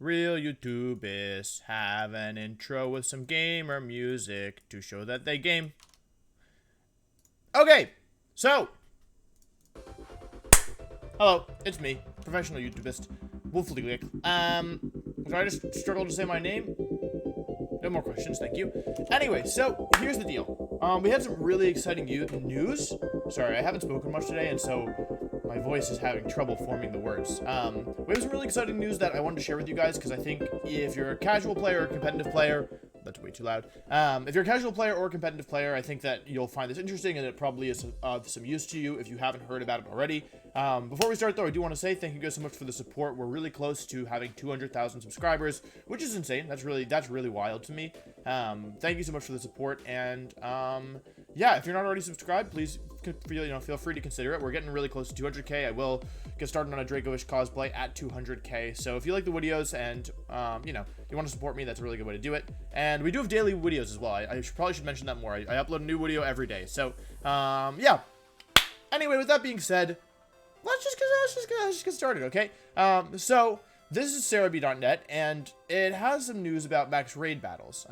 Real YouTubers have an intro with some gamer music to show that they game. Okay, so hello, it's me, professional YouTubist, Wolfey. So I just struggled to say my name. No more questions, thank you. Anyway, so here's the deal. We had some really exciting news. Sorry, I haven't spoken much today, and so my voice is having trouble forming the words. We have some really exciting news that I wanted to share with you guys, because I think if you're a casual player or a competitive player, that's way too loud. If you're a casual player or a competitive player, I think that you'll find this interesting, and it probably is of some use to you if you haven't heard about it already. Before we start, though, I do want to say thank you guys so much for the support. We're really close to having 200,000 subscribers, which is insane. That's really wild to me. Thank you so much for the support, and yeah, if you're not already subscribed, please feel free to consider it. We're getting really close to 200k. I will get started on a Draco-ish cosplay at 200k. So if you like the videos and you want to support me, that's a really good way to do it. And we do have daily videos as well. I probably should mention that more. I upload a new video every day. So yeah. Anyway, with that being said, let's just get started, okay? So this is SarahB.net, and it has some news about max raid battles.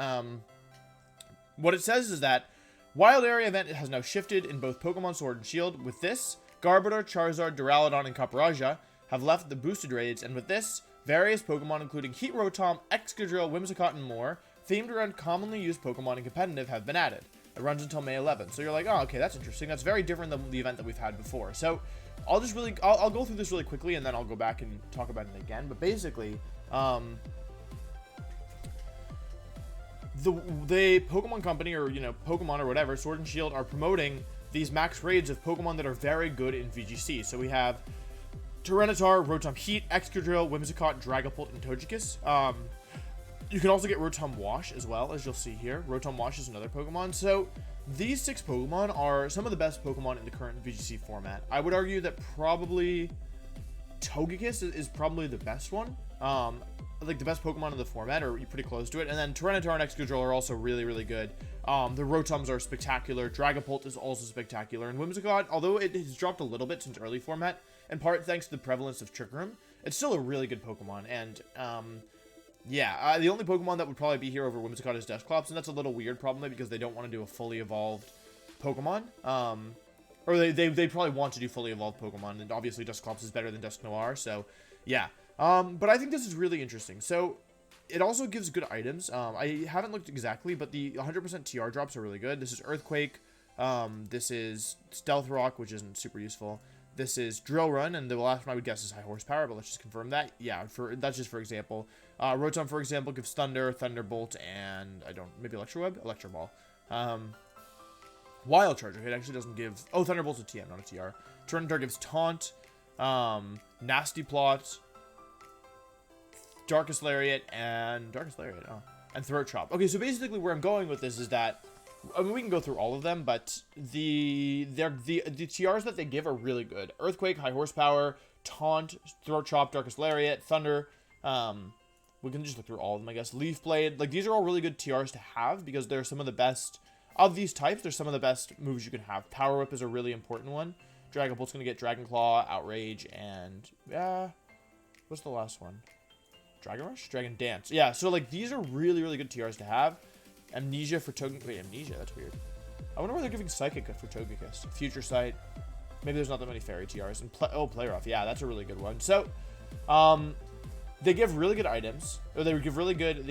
What it says is that Wild Area event has now shifted in both Pokemon Sword and Shield. With this, Garbodor, Charizard, Duraludon, and Capraja have left the boosted raids, and with this, various Pokemon including Heat Rotom, Excadrill, Whimsicott, and more, themed around commonly used Pokemon in competitive, have been added. It runs until May 11th, so you're like, oh, okay, that's interesting. That's very different than the event that we've had before. So I'll go through this really quickly, and then I'll go back and talk about it again. But basically, the Pokemon Company, or Pokemon or whatever, Sword and Shield, are promoting these max raids of Pokemon that are very good in VGC. So we have Tyranitar, Rotom Heat, Excadrill, Whimsicott, Dragapult, and Togekiss. You can also get Rotom Wash as well, as you'll see here. Rotom Wash is another Pokemon. So these 6 Pokemon are some of the best Pokemon in the current VGC format. I would argue that probably Togekiss is probably the best one. Like the best Pokemon in the format, or you're pretty close to it. And then Tyranitar and Excadrill are also really good. The Rotoms are spectacular. Dragapult is also spectacular. And Whimsicott, although it has dropped a little bit since early format, in part thanks to the prevalence of Trick Room, it's still a really good Pokemon. And yeah, the only Pokemon that would probably be here over Whimsicott is Dusclops, and that's a little weird probably because they don't want to do a fully evolved Pokemon. Or they probably want to do fully evolved Pokemon, and obviously Dusclops is better than Dusknoir, so yeah. But I think this is really interesting. So it also gives good items. I haven't looked exactly, but the 100% TR drops are really good. This is Earthquake. This is Stealth Rock, which isn't super useful. This is Drill Run, and the last one I would guess is High Horsepower, but let's just confirm that. Yeah, that's just for example. Rotom, for example, gives Thunder, Thunderbolt, and maybe Electroweb? Electro Ball. Wild Charge, okay, it actually doesn't give... Oh, Thunderbolt's a TM, not a TR. Tyranitar gives Taunt, Nasty Plot, Darkest Lariat, and Throat Chop. Okay, so basically where I'm going with this is that, I mean, we can go through all of them, but the TRs that they give are really good. Earthquake, High Horsepower, Taunt, Throat Chop, Darkest Lariat, Thunder. We can just look through all of them, I guess. Leaf Blade, like, these are all really good TRs to have because they're some of the best of these types. They're some of the best moves you can have. Power Whip is a really important one. Dragapult's gonna get Dragon Claw, Outrage, and what's the last one? Dragon Rush? Dragon Dance. Yeah, so, like, these are really good TRs to have. Amnesia for Togekiss. Wait, Amnesia? That's weird. I wonder why they're giving Psychic for Togekiss. Future Sight. Maybe there's not that many Fairy TRs. And Play Rough. Yeah, that's a really good one. So, they give really good items. Or they give really good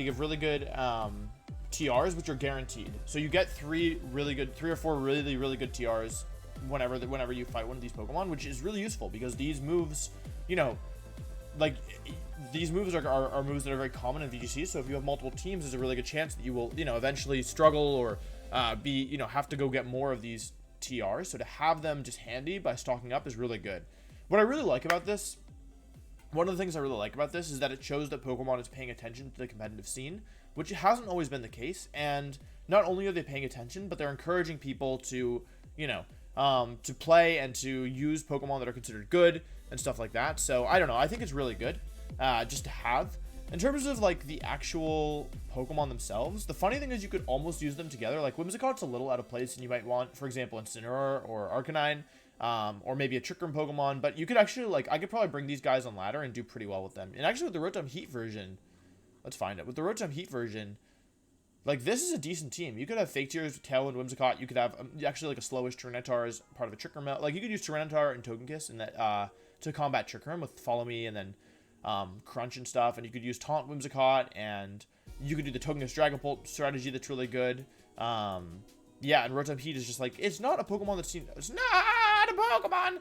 TRs, which are guaranteed. So you get 3 or 4 really good TRs whenever you fight one of these Pokemon, which is really useful because these moves, like, these moves are moves that are very common in VGC, so if you have multiple teams, there's a really good chance that you will, eventually struggle or have to go get more of these TRs. So to have them just handy by stocking up is really good. What I really like about this, one of the things I really like about this is that it shows that Pokemon is paying attention to the competitive scene, which hasn't always been the case. And not only are they paying attention, but they're encouraging people to, to play and to use Pokemon that are considered good and stuff like that. So I don't know. I think it's really good. Just to have. In terms of, like, the actual Pokemon themselves, the funny thing is you could almost use them together. Like, Whimsicott's a little out of place, and you might want, for example, Incineroar or Arcanine. or maybe a Trick Room Pokemon. But you could actually, like, I could probably bring these guys on ladder and do pretty well with them. And actually with the Rotom Heat version, let's find it. With the Rotom Heat version, like, this is a decent team. You could have Fake Tears, Tailwind, Whimsicott. You could have actually like a slowish Tyranitar as part of a Trick Room. Like, you could use Tyranitar and Togekiss and that to combat Trick Room with Follow Me and then Crunch and stuff. And you could use Taunt Whimsicott, and you could do the Togekiss Dragon Bolt strategy that's really good. Yeah, and Rotom Heat is just like, it's not a Pokemon that's seen. It's not a Pokemon.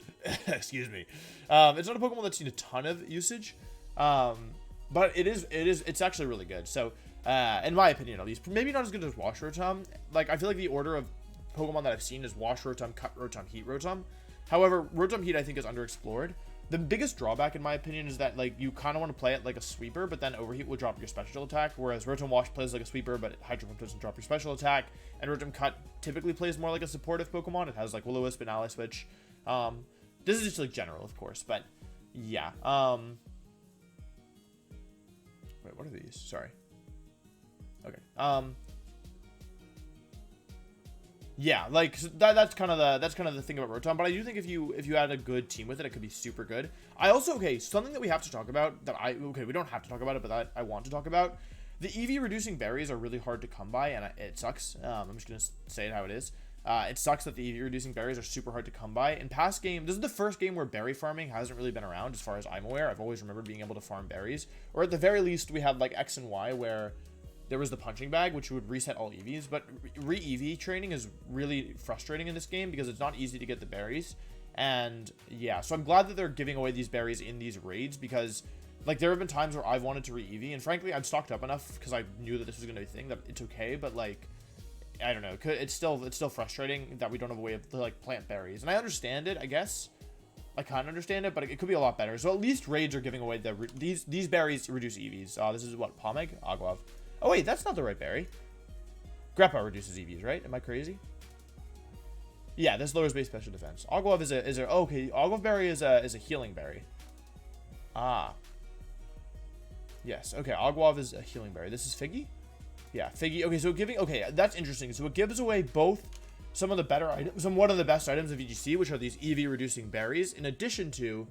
Excuse me. It's not a Pokemon that's seen a ton of usage. But it's actually really good. So, in my opinion, at least, maybe not as good as Wash Rotom. Like, I feel like the order of Pokemon that I've seen is Wash Rotom, Cut Rotom, Heat Rotom. However, Rotom Heat I think is underexplored. The biggest drawback, in my opinion, is that, like, you kind of want to play it like a sweeper, but then Overheat will drop your special attack, whereas Rotom Wash plays like a sweeper, but Hydro Pump doesn't drop your special attack, and Rotom Cut typically plays more like a supportive Pokemon. It has, like, Will-O-Wisp and Ally Switch. This is just, like, general, of course, but, yeah. Wait, what are these? Sorry. Okay. Yeah, like that's kind of the thing about Rotom, but I do think if you had a good team with it, it could be super good. I also, something that we have to talk about that we don't have to talk about it, but that I want to talk about. The EV reducing berries are really hard to come by, and it sucks. I'm just gonna say it how it is. It sucks that the EV reducing berries are super hard to come by. In past games, this is the first game where berry farming hasn't really been around, as far as I'm aware. I've always remembered being able to farm berries, or at the very least, we had like X and Y where there was the punching bag, which would reset all EVs, but re-EV training is really frustrating in this game because it's not easy to get the berries. And yeah, so I'm glad that they're giving away these berries in these raids, because like there have been times where I've wanted to re-EV, and frankly, I'm stocked up enough because I knew that this was going to be a thing that it's okay, but like, I don't know, it's still frustrating that we don't have a way to like plant berries. And I understand it, I guess. I kind of understand it, but it could be a lot better. So at least raids are giving away these berries reduce EVs. This is what, Palmeg? Agluv. Oh wait, that's not the right berry. Grappa reduces EVs, right? Am I crazy? Yeah, this lowers base special defense. Agluv is a okay. Agluv berry is a healing berry. Ah. Yes. Okay. Agluv is a healing berry. This is Figgy. Yeah, Figgy. Okay, so that's interesting. So it gives away both some of the better items, one of the best items of VGC, which are these EV reducing berries. In addition to,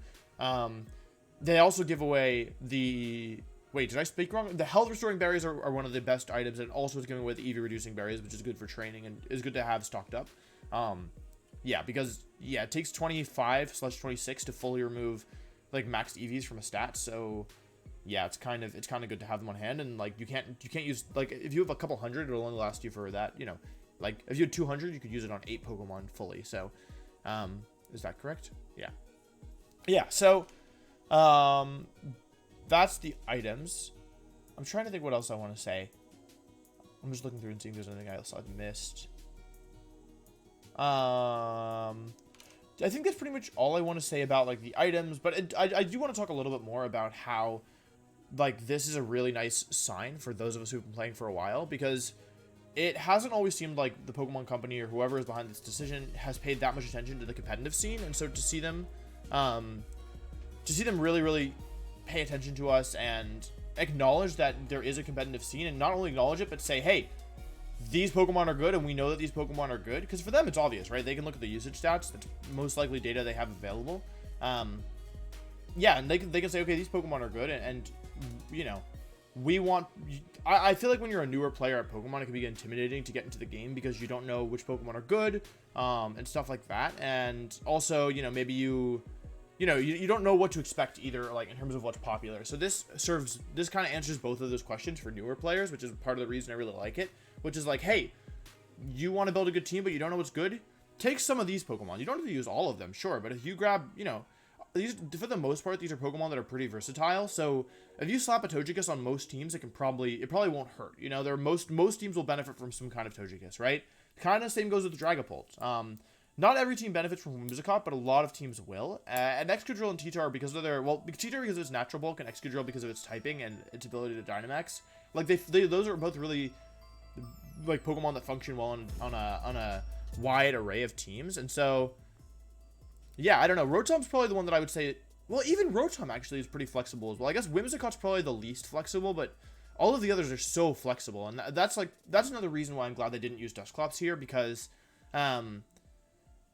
they also give away the. Wait, did I speak wrong? The health restoring berries are one of the best items, and also is giving away the EV reducing berries, which is good for training and is good to have stocked up. Yeah, because it takes 25/26 to fully remove like maxed EVs from a stat. So yeah, it's kind of good to have them on hand, and like you can't use, like, if you have a couple hundred, it'll only last you for that, like if you had 200, you could use it on 8 Pokemon fully. So is that correct? Yeah, so that's the items. I'm trying to think what else I want to say. I'm just looking through and seeing if there's anything else I've missed. I think that's pretty much all I want to say about like the items, but I do want to talk a little bit more about how like this is a really nice sign for those of us who've been playing for a while, because it hasn't always seemed like the Pokemon Company or whoever is behind this decision has paid that much attention to the competitive scene, and so to see them really pay attention to us and acknowledge that there is a competitive scene, and not only acknowledge it, but say, hey, these Pokemon are good, and we know that these Pokemon are good, because for them it's obvious, right? They can look at the usage stats, that's most likely data they have available. Yeah, and they can say, okay, these Pokemon are good, and we want. I feel like when you're a newer player at Pokemon, it can be intimidating to get into the game because you don't know which Pokemon are good, and stuff like that, and also, maybe you don't know what to expect either, like in terms of what's popular. So this kind of answers both of those questions for newer players, which is part of the reason I really like it, which is like, hey, you want to build a good team, but you don't know what's good? Take some of these Pokemon. You don't have to use all of them, sure, but if you grab, these, for the most part, these are Pokemon that are pretty versatile. So if you slap a Togekiss on most teams, it probably won't hurt. Most teams will benefit from some kind of Togekiss, right? Kind of same goes with the Dragapult. Not every team benefits from Whimsicott, but a lot of teams will. And Excadrill and T-Tar, because of their, T-Tar because of its natural bulk, and Excadrill because of its typing and its ability to Dynamax. Like those are both really like Pokemon that function well on a wide array of teams. And so, yeah, I don't know. Rotom's probably the one that I would say. Well, even Rotom actually is pretty flexible as well. I guess Whimsicott's probably the least flexible, but all of the others are so flexible, and that's another reason why I'm glad they didn't use Dusclops here, because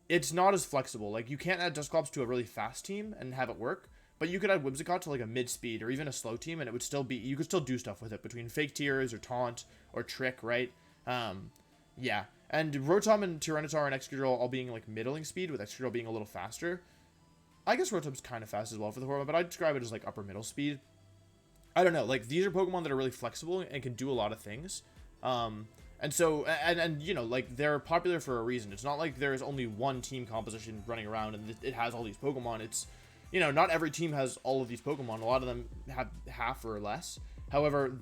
it's not as flexible. Like, you can't add Dusclops to a really fast team and have it work, but you could add Whimsicott to, like, a mid-speed or even a slow team, and it would still be, you could still do stuff with it between Fake Tears or Taunt or Trick, right? Yeah. And Rotom and Tyranitar and Excadrill all being, like, middling speed, with Excadrill being a little faster. I guess Rotom's kind of fast as well for the Horma, but I'd describe it as, like, upper middle speed. I don't know. Like, these are Pokemon that are really flexible and can do a lot of things. And so, and you know, like, they're popular for a reason. It's not like there's only one team composition running around and it has all these Pokemon. It's, you know, not every team has all of these Pokemon. A lot of them have half or less. However,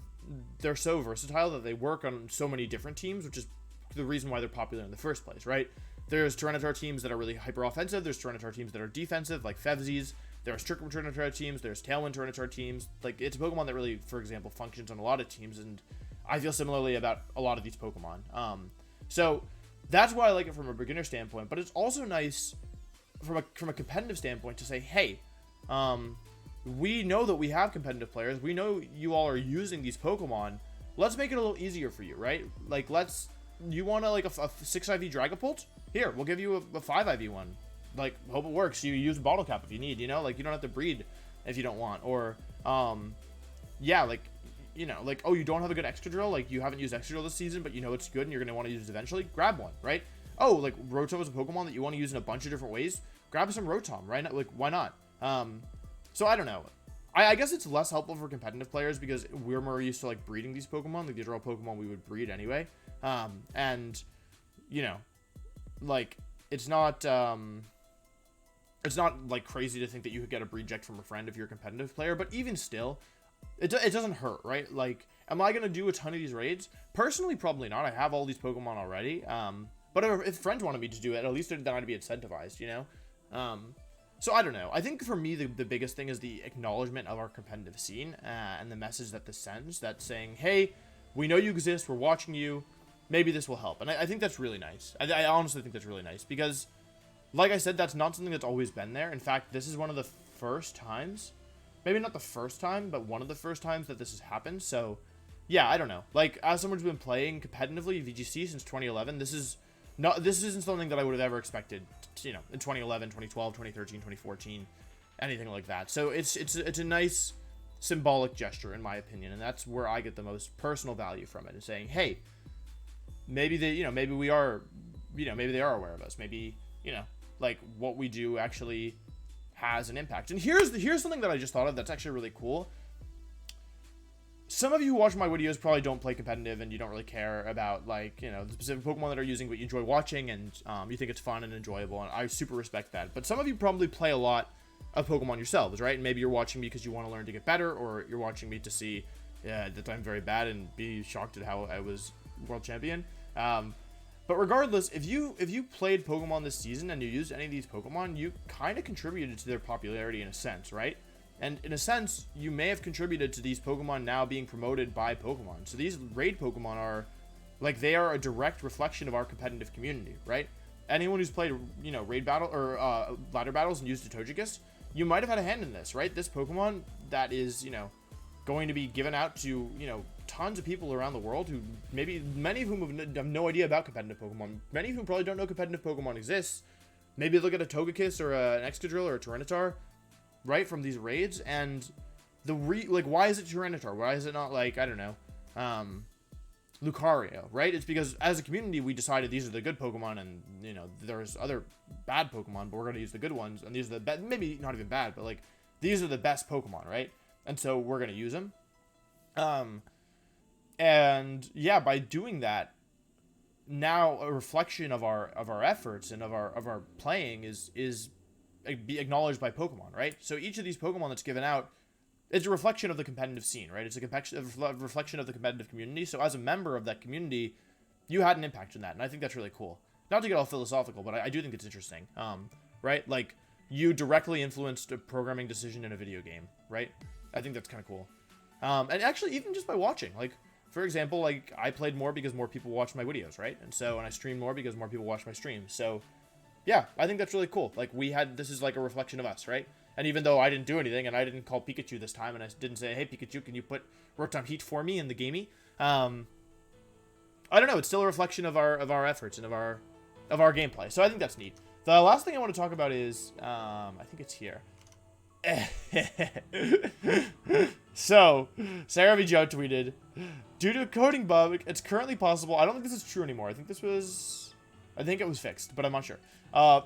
they're so versatile that they work on so many different teams, which is the reason why they're popular in the first place, right? There's Tyranitar teams that are really hyper-offensive. There's Tyranitar teams that are defensive, like Fevzies. There's Trick Tyranitar teams. There's Tailwind Tyranitar teams. Like, it's a Pokemon that really, for example, functions on a lot of teams, and I feel similarly about a lot of these Pokemon. So that's why I like it from a beginner standpoint, but it's also nice from a competitive standpoint to say, hey, we know that we have competitive players. We know you all are using these Pokemon. Let's make it a little easier for you, right? Like, you want to, like, a 6 IV Dragapult? Here, we'll give you a 5 IV one. Like, hope it works. You use Bottle Cap if you need, you know? Like, you don't have to breed if you don't want. Or, yeah, like, you know, like, oh, you don't have a good Excadrill? Like, you haven't used Excadrill this season, but you know it's good and you're going to want to use it eventually? Grab one, right? Oh, like, Rotom is a Pokemon that you want to use in a bunch of different ways? Grab some Rotom, right? Like, why not? So I don't know. I guess it's less helpful for competitive players because we're more used to, like, breeding these Pokemon. Like, these are all Pokemon we would breed anyway. And, you know, like, it's not, like, crazy to think that you could get a breed check from a friend if you're a competitive player, but even still, it doesn't hurt, right? Like, am I going to do a ton of these raids? Personally, probably not. I have all these Pokemon already. But if friends wanted me to do it, at least then I'd be incentivized, you know? So I don't know. I think for me, the biggest thing is the acknowledgement of our competitive scene and the message that this sends, that's saying, hey, we know you exist, we're watching you, maybe this will help. And I think that's really nice. I honestly think that's really nice because, like I said, that's not something that's always been there. In fact, this is one of the first times, maybe not the first time, but one of the first times that this has happened. So, yeah, I don't know. Like, as someone who's been playing competitively VGC since 2011, this isn't something that I would have ever expected, you know, in 2011, 2012, 2013, 2014, anything like that. So it's a nice symbolic gesture, in my opinion, and that's where I get the most personal value from it, is saying, hey, maybe maybe we are, you know, maybe they are aware of us. Maybe, you know, like, what we do actually has an impact. And here's something that I just thought of that's actually really cool. Some of you who watch my videos probably don't play competitive and you don't really care about, like, you know, the specific Pokemon that are using, but you enjoy watching and you think it's fun and enjoyable, and I super respect that. But some of you probably play a lot of Pokemon yourselves, right? And maybe you're watching me because you want to learn to get better, or you're watching me to see that I'm very bad and be shocked at how I was world champion. But regardless, if you played Pokemon this season and you used any of these Pokemon, you kind of contributed to their popularity in a sense, right? And in a sense, you may have contributed to these Pokemon now being promoted by Pokemon. So these raid Pokemon are, like, they are a direct reflection of our competitive community, right? Anyone who's played, you know, raid battle or ladder battles and used a Togekiss, you might have had a hand in this, right? This Pokemon that is, you know, going to be given out to, you know, tons of people around the world who maybe, many of whom have no idea about competitive Pokemon. Many of whom probably don't know competitive Pokemon exists. Maybe look at a Togekiss or an Excadrill or a Tyranitar, right, from these raids, and like, why is it Tyranitar? Why is it not, like, I don't know, Lucario, right? It's because as a community we decided these are the good Pokemon, and, you know, there's other bad Pokemon, but we're going to use the good ones, and these are the maybe not even bad, but, like, these are the best Pokemon, right? And so we're going to use them. And yeah, by doing that, now a reflection of our efforts and of our playing is be acknowledged by Pokemon, right? So each of these Pokemon that's given out is a reflection of the competitive scene, right? It's a reflection of the competitive community. So as a member of that community, you had an impact in that, and I think that's really cool. Not to get all philosophical, but I do think it's interesting, right? Like, you directly influenced a programming decision in a video game, right? I think that's kind of cool. And actually, even just by watching, like, for example, like, I played more because more people watched my videos, right? And I streamed more because more people watched my streams. So yeah, I think that's really cool. Like, this is like a reflection of us, right? And even though I didn't do anything, and I didn't call Pikachu this time, and I didn't say, hey, Pikachu, can you put Rotom Heat for me in the gamey? I don't know. It's still a reflection of our efforts and of our gameplay. So I think that's neat. The last thing I want to talk about is, I think it's here. So, Sarah V. Joe tweeted, due to a coding bug, it's currently possible. I don't think this is true anymore. I think it was fixed, but I'm not sure.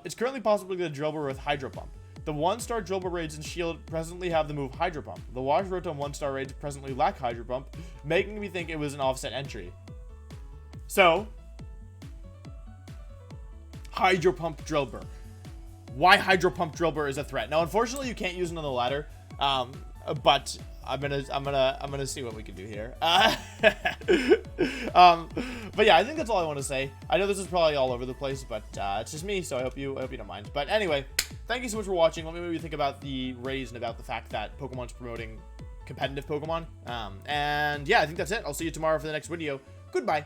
It's currently possible to get a drill bur with Hydro Pump. The 1-star drill bur raids in Shield presently have the move Hydro Pump. The Wash Rotom 1-star raids presently lack Hydro Pump, making me think it was an offset entry. So, Hydro Pump drill bur. Why Hydro Pump drill bur is a threat. Now, unfortunately, you can't use it on the ladder, but I'm gonna see what we can do here. But yeah, I think that's all I want to say. I know this is probably all over the place, but it's just me, so I hope you don't mind. But anyway, thank you so much for watching. Let me know what you think about the raise and about the fact that Pokemon's promoting competitive Pokemon. And yeah, I think that's it. I'll see you tomorrow for the next video. Goodbye.